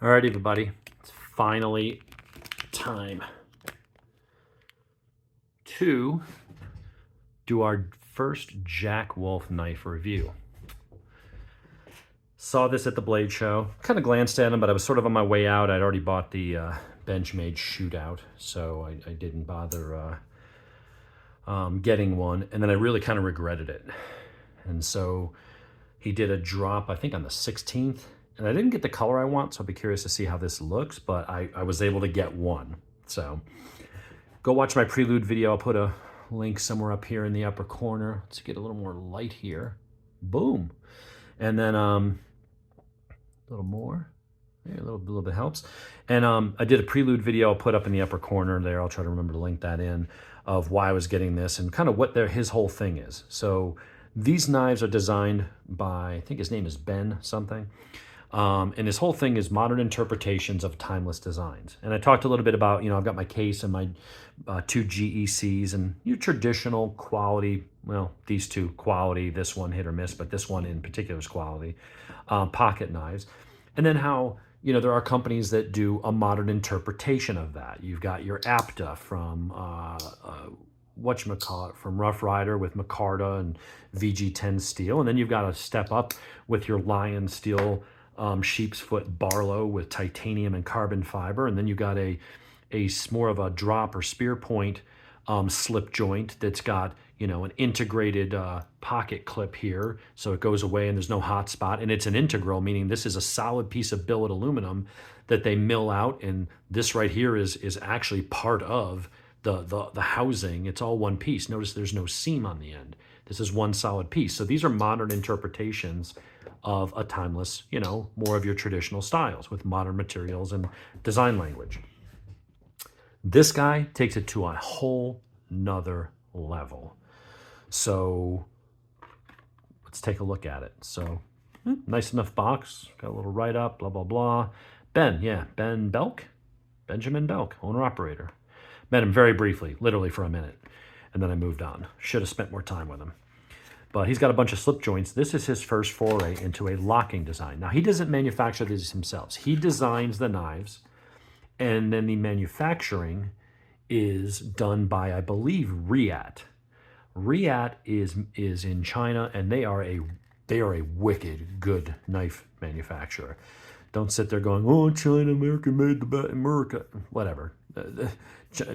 All right, everybody, it's finally time to do our first Jack Wolf knife review. Saw this at the Blade Show, kind of glanced at them, but I was sort of on my way out. I'd already bought the Benchmade Shootout, so I didn't bother getting one, and then I really kind of regretted it. And so he did a drop, I think on the 16th, and I didn't get the color I want, so I'll be curious to see how this looks, but I was able to get one. So go watch my prelude video. I'll put a link somewhere up here in the upper corner. Let's get a little more light here. Boom. And then a little more. Yeah, a little bit helps. And I did a prelude video I'll put up in the upper corner there. I'll try to remember to link that in, of why I was getting this and kind of what his whole thing is. So these knives are designed by, I think his name is Ben something. And his whole thing is modern interpretations of timeless designs. And I talked a little bit about, I've got my case and my two GECs and your traditional quality, well, these two quality, this one hit or miss, but this one in particular is quality, pocket knives. And then how, there are companies that do a modern interpretation of that. You've got your APTA from, whatchamacallit, from Rough Rider with Micarta and VG10 steel. And then you've got to step up with your Lion steel sheep's foot Barlow with titanium and carbon fiber. And then you got a more of a drop or spear point slip joint that's got, an integrated pocket clip here. So it goes away and there's no hot spot. And it's an integral, meaning this is a solid piece of billet aluminum that they mill out. And this right here is actually part of the housing. It's all one piece. Notice there's no seam on the end. This is one solid piece. So these are modern interpretations of a timeless, more of your traditional styles with modern materials and design language. This guy takes it to a whole nother level. So let's take a look at it. So nice enough box, got a little write-up, blah, blah, blah. Ben Belk, Benjamin Belk, owner-operator. Met him very briefly, literally for a minute, and then I moved on. Should have spent more time with him. But he's got a bunch of slip joints. This is his first foray into a locking design. Now, he doesn't manufacture these himself. He designs the knives, and then the manufacturing is done by, I believe, Riat. Riat is in China, and they are a wicked good knife manufacturer. Don't sit there going, oh, China, America made the best, America, whatever.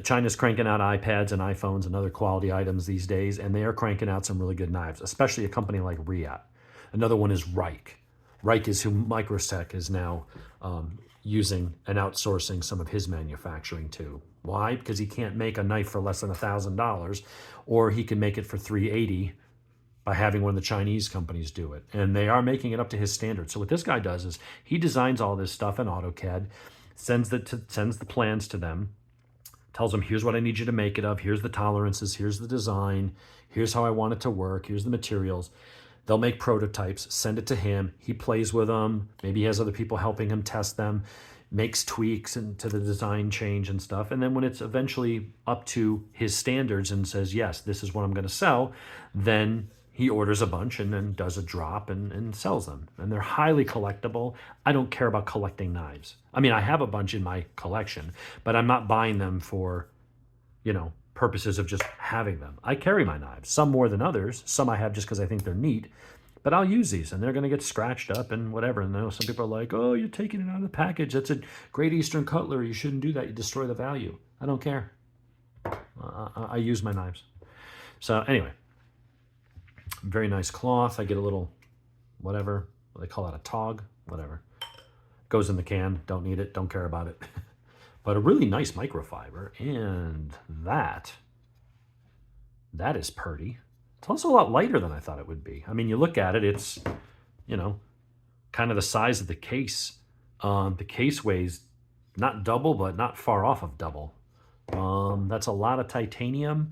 China's cranking out iPads and iPhones and other quality items these days, and they are cranking out some really good knives, especially a company like Riat. Another one is Reich. Reich is who Microtech is now using and outsourcing some of his manufacturing to. Why? Because he can't make a knife for less than $1,000, or he can make it for $380 by having one of the Chinese companies do it. And they are making it up to his standards. So what this guy does is he designs all this stuff in AutoCAD, sends the plans to them, tells them, here's what I need you to make it of, here's the tolerances, here's the design, here's how I want it to work, here's the materials. They'll make prototypes, send it to him, he plays with them, maybe he has other people helping him test them, makes tweaks into the design change and stuff, and then when it's eventually up to his standards and says, yes, this is what I'm going to sell, then he orders a bunch and then does a drop and sells them. And they're highly collectible. I don't care about collecting knives. I mean, I have a bunch in my collection, but I'm not buying them for, purposes of just having them. I carry my knives, some more than others. Some I have just because I think they're neat, but I'll use these and they're going to get scratched up and whatever. And I know some people are like, oh, you're taking it out of the package. That's a Great Eastern cutlery. You shouldn't do that. You destroy the value. I don't care. I use my knives. So anyway. Very nice cloth. I get a little, whatever, they call that a tog, whatever. Goes in the can, don't need it, don't care about it. But a really nice microfiber, and that is pretty. It's also a lot lighter than I thought it would be. I mean, you look at it, it's, kind of the size of the case. The case weighs not double, but not far off of double. That's a lot of titanium.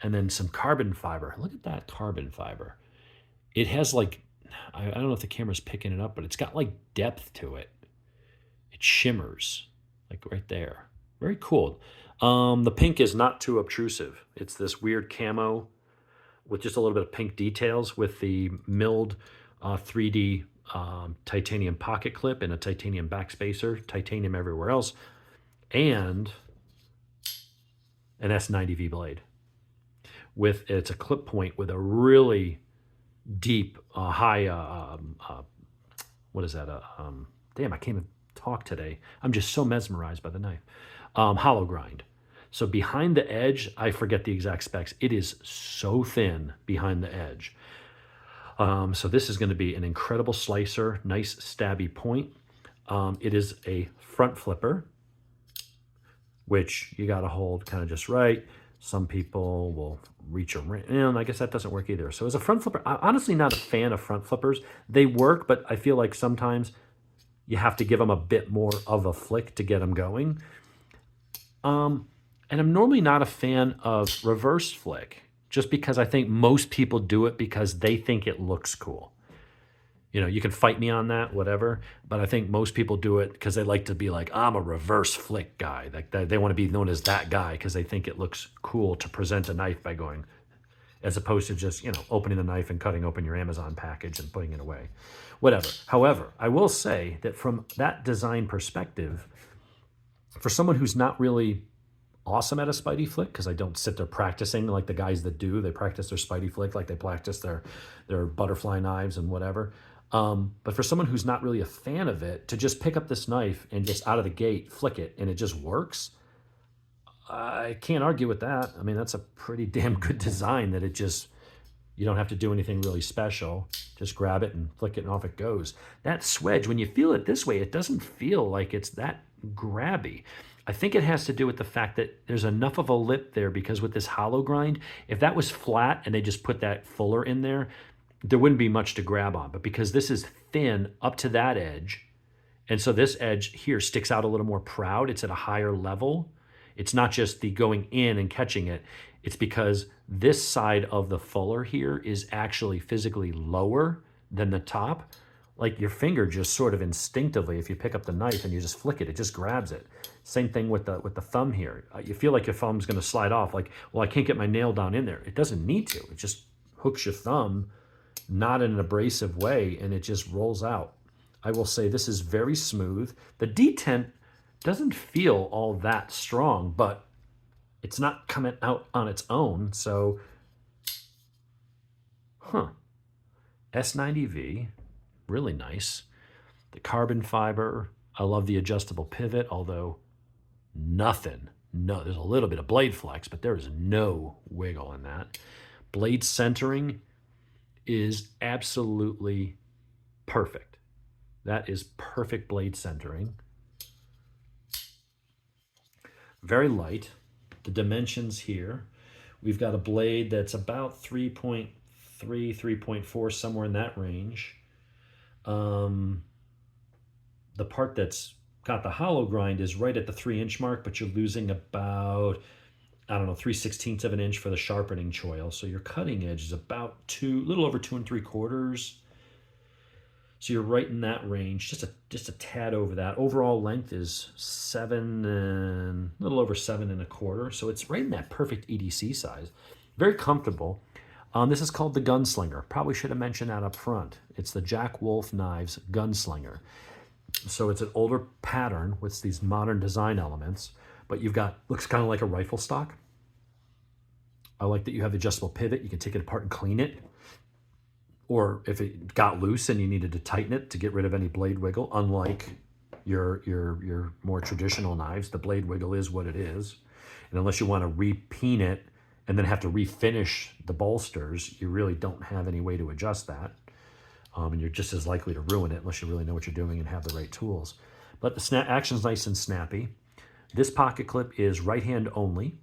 And then some carbon fiber. Look at that carbon fiber. It has I don't know if the camera's picking it up, but it's got depth to it. It shimmers, right there. Very cool. The pink is not too obtrusive. It's this weird camo with just a little bit of pink details with the milled 3D titanium pocket clip and a titanium backspacer, titanium everywhere else, and an S90V blade. It's a clip point with a really deep, high, what is that? Damn, I can't even talk today. I'm just so mesmerized by the knife. Hollow grind. So behind the edge, I forget the exact specs. It is so thin behind the edge. So this is going to be an incredible slicer, nice stabby point. It is a front flipper, which you got to hold kind of just right. Some people will reach around, and I guess that doesn't work either. So as a front flipper, I'm honestly not a fan of front flippers. They work, but I feel like sometimes you have to give them a bit more of a flick to get them going. And I'm normally not a fan of reverse flick, just because I think most people do it because they think it looks cool. You know, you can fight me on that, whatever, but I think most people do it because they like to be like, I'm a reverse flick guy. Like they want to be known as that guy because they think it looks cool to present a knife by going, as opposed to just, you know, opening the knife and cutting open your Amazon package and putting it away. Whatever. However, I will say that from that design perspective, for someone who's not really awesome at a Spidey flick, because I don't sit there practicing like the guys that do. They practice their Spidey flick like they practice their butterfly knives and whatever. But for someone who's not really a fan of it, to just pick up this knife and just out of the gate flick it and it just works, I can't argue with that. I mean, that's a pretty damn good design that it just, you don't have to do anything really special. Just grab it and flick it and off it goes. That swedge, when you feel it this way, it doesn't feel like it's that grabby. I think it has to do with the fact that there's enough of a lip there, because with this hollow grind, if that was flat and they just put that fuller in there, there wouldn't be much to grab on. But because this is thin up to that edge, and so this edge here sticks out a little more proud, it's at a higher level. It's not just the going in and catching it. It's because this side of the fuller here is actually physically lower than the top. Like your finger just sort of instinctively, if you pick up the knife and you just flick it, it just grabs it. Same thing with the thumb here. You feel like your thumb's going to slide off. Like, well, I can't get my nail down in there. It doesn't need to. It just hooks your thumb, not in an abrasive way, and it just rolls out. I will say this is very smooth. The detent doesn't feel all that strong, but it's not coming out on its own. So, S90V, really nice. The carbon fiber, I love the adjustable pivot, although there's a little bit of blade flex, but there is no wiggle in that. Blade centering is absolutely perfect. That is perfect blade centering. Very light. The dimensions here, we've got a blade that's about 3.3, 3.4, somewhere in that range. The part that's got the hollow grind is right at the 3-inch mark, but you're losing about, I don't know, 3/16 of an inch for the sharpening choil. So your cutting edge is about a little over 2 3/4. So you're right in that range, just a tad over that. Overall length is a little over 7 1/4. So it's right in that perfect EDC size. Very comfortable. This is called the Gunslinger. Probably should have mentioned that up front. It's the Jack Wolf Knives Gunslinger. So it's an older pattern with these modern design elements, but looks kind of like a rifle stock. I like that you have the adjustable pivot. You can take it apart and clean it. Or if it got loose and you needed to tighten it to get rid of any blade wiggle, unlike your more traditional knives, the blade wiggle is what it is. And unless you want to repeen it and then have to refinish the bolsters, you really don't have any way to adjust that. And you're just as likely to ruin it unless you really know what you're doing and have the right tools. But the action's nice and snappy. This pocket clip is right hand only.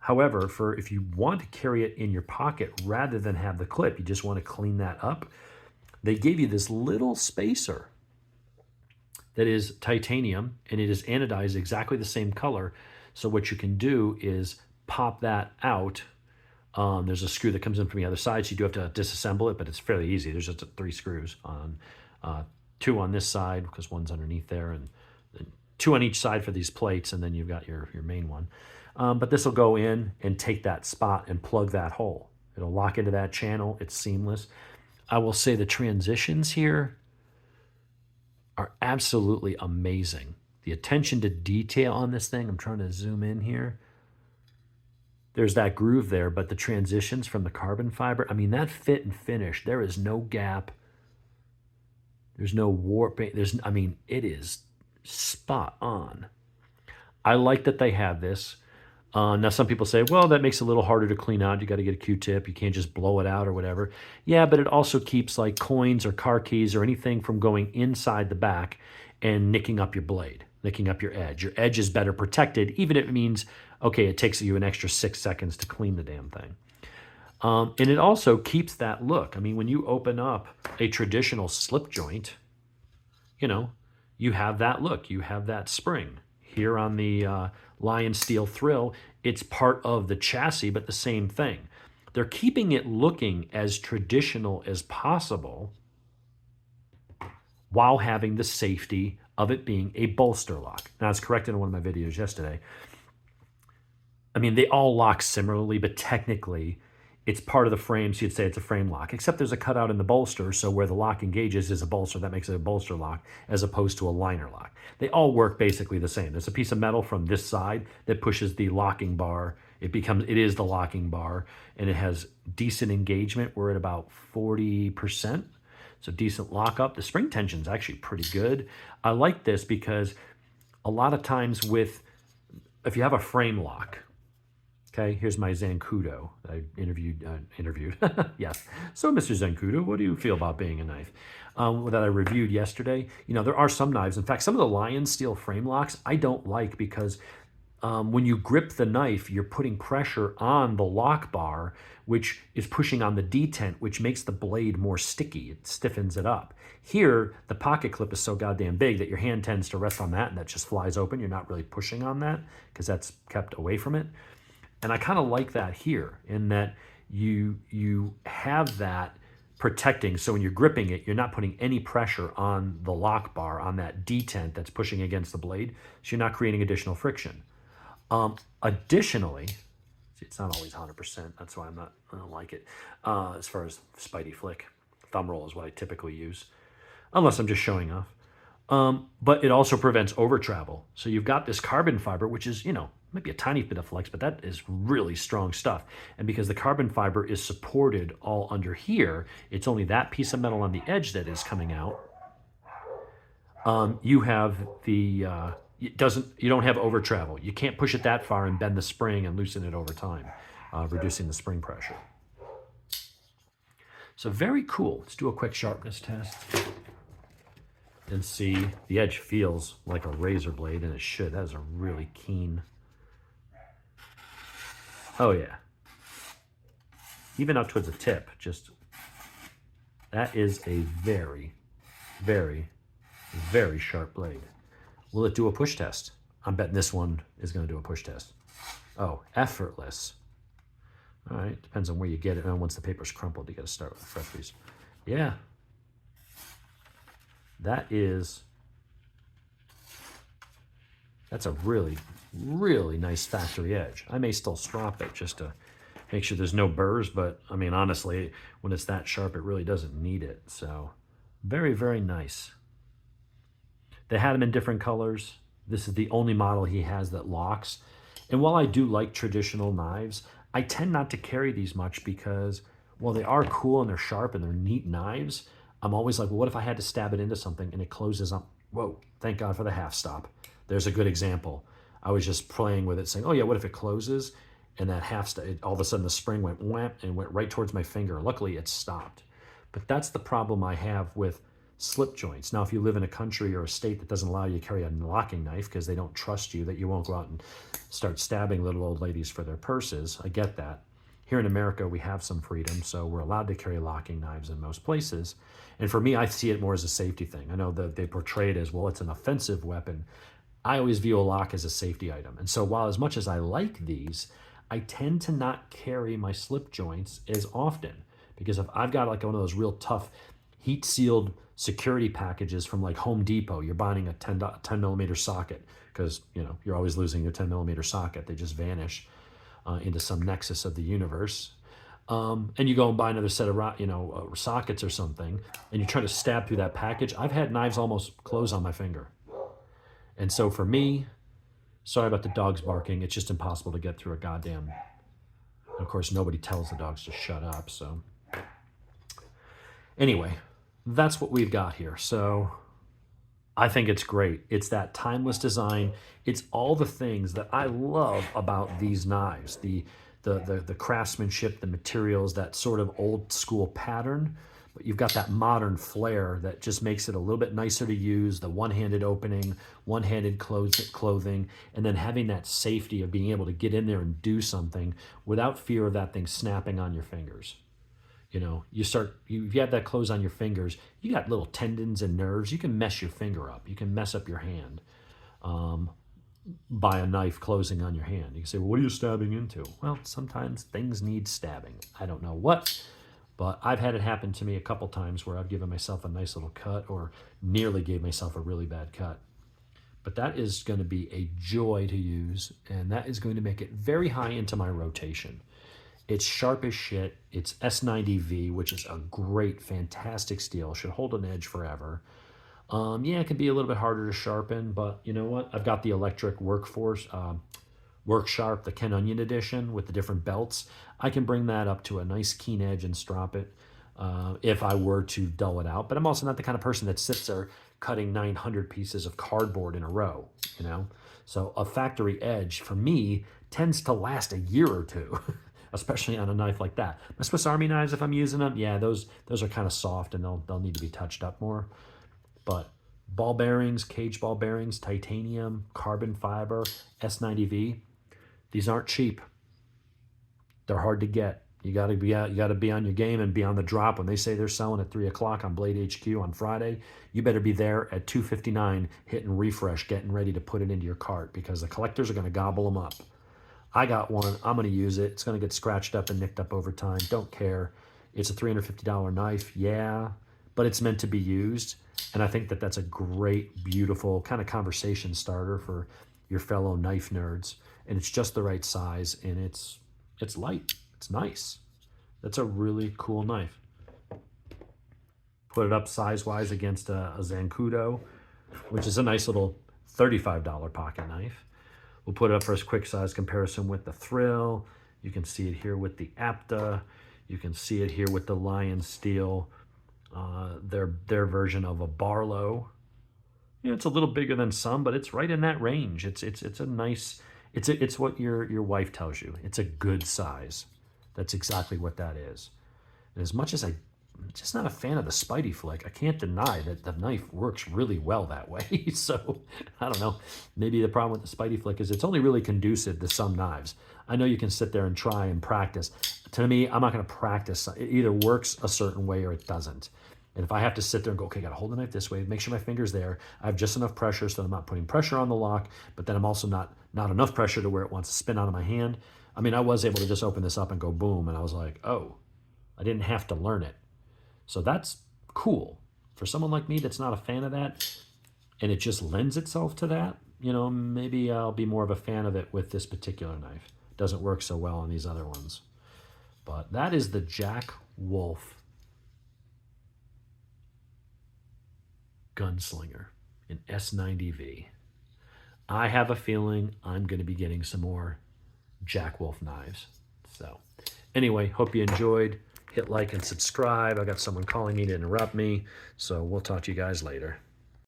However, if you want to carry it in your pocket rather than have the clip, you just want to clean that up, they gave you this little spacer that is titanium, and it is anodized exactly the same color. So what you can do is pop that out. There's a screw that comes in from the other side, so you do have to disassemble it, but it's fairly easy. There's just 3 screws on, 2 on this side because one's underneath there, and 2 on each side for these plates, and then you've got your main one. But this will go in and take that spot and plug that hole. It'll lock into that channel. It's seamless. I will say the transitions here are absolutely amazing. The attention to detail on this thing, I'm trying to zoom in here. There's that groove there, but the transitions from the carbon fiber, I mean, that fit and finish, there is no gap. There's no warping. I mean, it is spot on. I like that they have this. Now, some people say, well, that makes it a little harder to clean out. You got to get a Q-tip. You can't just blow it out or whatever. Yeah, but it also keeps like coins or car keys or anything from going inside the back and nicking up your blade, nicking up your edge. Your edge is better protected, even if it means, okay, it takes you an extra 6 seconds to clean the damn thing. And it also keeps that look. I mean, when you open up a traditional slip joint, you know, you have that look. You have that spring. Here on the Lion Steel Thrill, it's part of the chassis, but the same thing. They're keeping it looking as traditional as possible while having the safety of it being a bolster lock. Now, it's corrected in one of my videos yesterday. I mean, they all lock similarly, but technically, it's part of the frame, so you'd say it's a frame lock, except there's a cutout in the bolster, so where the lock engages is a bolster. That makes it a bolster lock as opposed to a liner lock. They all work basically the same. There's a piece of metal from this side that pushes the locking bar. It is the locking bar, and it has decent engagement. We're at about 40%, so decent lockup. The spring tension is actually pretty good. I like this because a lot of times if you have a frame lock, okay, here's my Zancudo that I interviewed. Yes. So, Mr. Zancudo, what do you feel about being a knife? That I reviewed yesterday. You know, there are some knives. In fact, some of the Lion Steel frame locks I don't like because when you grip the knife, you're putting pressure on the lock bar, which is pushing on the detent, which makes the blade more sticky. It stiffens it up. Here, the pocket clip is so goddamn big that your hand tends to rest on that and that just flies open. You're not really pushing on that because that's kept away from it. And I kind of like that here in that you have that protecting. So when you're gripping it, you're not putting any pressure on the lock bar, on that detent that's pushing against the blade. So you're not creating additional friction. Additionally, it's not always 100%. That's why I don't like it. As far as Spidey flick, thumb roll is what I typically use, unless I'm just showing off. But it also prevents over travel. So you've got this carbon fiber, which is, maybe a tiny bit of flex, but that is really strong stuff. And because the carbon fiber is supported all under here, it's only that piece of metal on the edge that is coming out. You have you don't have over travel. You can't push it that far and bend the spring and loosen it over time, reducing the spring pressure. So very cool. Let's do a quick sharpness test and see. The edge feels like a razor blade, and it should. That is a really keen. Oh yeah. Even up towards the tip, that is a very, very, very sharp blade. Will it do a push test? I'm betting this one is going to do a push test. Oh, effortless. All right, depends on where you get it. And once the paper's crumpled, you got to start with a fresh piece. Yeah. That's a really, really nice factory edge. I may still strop it just to make sure there's no burrs, but I mean, honestly, when it's that sharp, it really doesn't need it. So very, very nice. They had them in different colors. This is the only model he has that locks. And while I do like traditional knives, I tend not to carry these much because while they are cool and they're sharp and they're neat knives, I'm always like, well, what if I had to stab it into something and it closes up? Whoa, thank God for the half stop. There's a good example. I was just playing with it saying, oh yeah, what if it closes? And that half stop, all of a sudden the spring went wham and went right towards my finger. Luckily it stopped. But that's the problem I have with slip joints. Now, if you live in a country or a state that doesn't allow you to carry a locking knife because they don't trust you, that you won't go out and start stabbing little old ladies for their purses, I get that. Here in America, we have some freedom, so we're allowed to carry locking knives in most places. And for me, I see it more as a safety thing. I know that they portray it as, well, it's an offensive weapon. I always view a lock as a safety item. And so while as much as I like these, I tend to not carry my slip joints as often because if I've got like one of those real tough heat sealed security packages from like Home Depot, you're buying a 10 millimeter socket because you're always losing your 10 millimeter socket. They just vanish into some nexus of the universe. and you go and buy another set of sockets or something, and you're trying to stab through that package. I've had knives almost close on my finger, and so for me, sorry about the dogs barking. It's just impossible to get through a goddamn. Of course, nobody tells the dogs to shut up. So anyway, that's what we've got here. So I think it's great. It's that timeless design. It's all the things that I love about these knives. The craftsmanship, the materials, that sort of old school pattern, but you've got that modern flair that just makes it a little bit nicer to use, the one-handed opening, one-handed clothing, and then having that safety of being able to get in there and do something without fear of that thing snapping on your fingers. You know, if you have that close on your fingers, you got little tendons and nerves. You can mess your finger up. You can mess up your hand by a knife closing on your hand. You can say, well, what are you stabbing into? Well, sometimes things need stabbing. I don't know what, but I've had it happen to me a couple times where I've given myself a nice little cut or nearly gave myself a really bad cut. But that is going to be a joy to use, and that is going to make it very high into my rotation. It's sharp as shit. It's S90V, which is a great, fantastic steel. Should hold an edge forever. Yeah, it can be a little bit harder to sharpen, but you know what? I've got the electric Work Sharp, the Ken Onion edition with the different belts. I can bring that up to a nice keen edge and strop it if I were to dull it out. But I'm also not the kind of person that sits there cutting 900 pieces of cardboard in a row, you know? So a factory edge, for me, tends to last a year or two. Especially on a knife like that. My Swiss Army knives, if I'm using them, yeah, those are kind of soft and they'll need to be touched up more. But ball bearings, cage ball bearings, titanium, carbon fiber, S90V, these aren't cheap. They're hard to get. You got to be out. You got to be on your game and be on the drop when they say they're selling at 3 o'clock on Blade HQ on Friday. You better be there at 2:59, hitting refresh, getting ready to put it into your cart because the collectors are going to gobble them up. I got one. I'm going to use it. It's going to get scratched up and nicked up over time. Don't care. It's a $350 knife. Yeah, but it's meant to be used. And I think that that's a great, beautiful kind of conversation starter for your fellow knife nerds. And it's just the right size. And it's light. It's nice. That's a really cool knife. Put it up size-wise against a Zancudo, which is a nice little $35 pocket knife. We'll put it up for a quick size comparison with the Thrill. You can see it here with the Apta. You can see it here with the Lion Steel, their version of a Barlow. You know, it's a little bigger than some, but it's right in that range. It's a nice. It's what your wife tells you. It's a good size. That's exactly what that is. And as much as I'm just not a fan of the Spidey flick, I can't deny that the knife works really well that way. So, I don't know. Maybe the problem with the Spidey flick is it's only really conducive to some knives. I know you can sit there and try and practice. To me, I'm not going to practice. It either works a certain way or it doesn't. And if I have to sit there and go, okay, I got to hold the knife this way, make sure my finger's there, I have just enough pressure so that I'm not putting pressure on the lock, but then I'm also not enough pressure to where it wants to spin out of my hand. I mean, I was able to just open this up and go boom, and I was like, oh, I didn't have to learn it. So that's cool. For someone like me that's not a fan of that, and it just lends itself to that, you know, maybe I'll be more of a fan of it with this particular knife. It doesn't work so well on these other ones. But that is the Jack Wolf Gunslinger in S90V. I have a feeling I'm going to be getting some more Jack Wolf knives. So anyway, hope you enjoyed. Hit like and subscribe. I got someone calling me to interrupt me. So we'll talk to you guys later.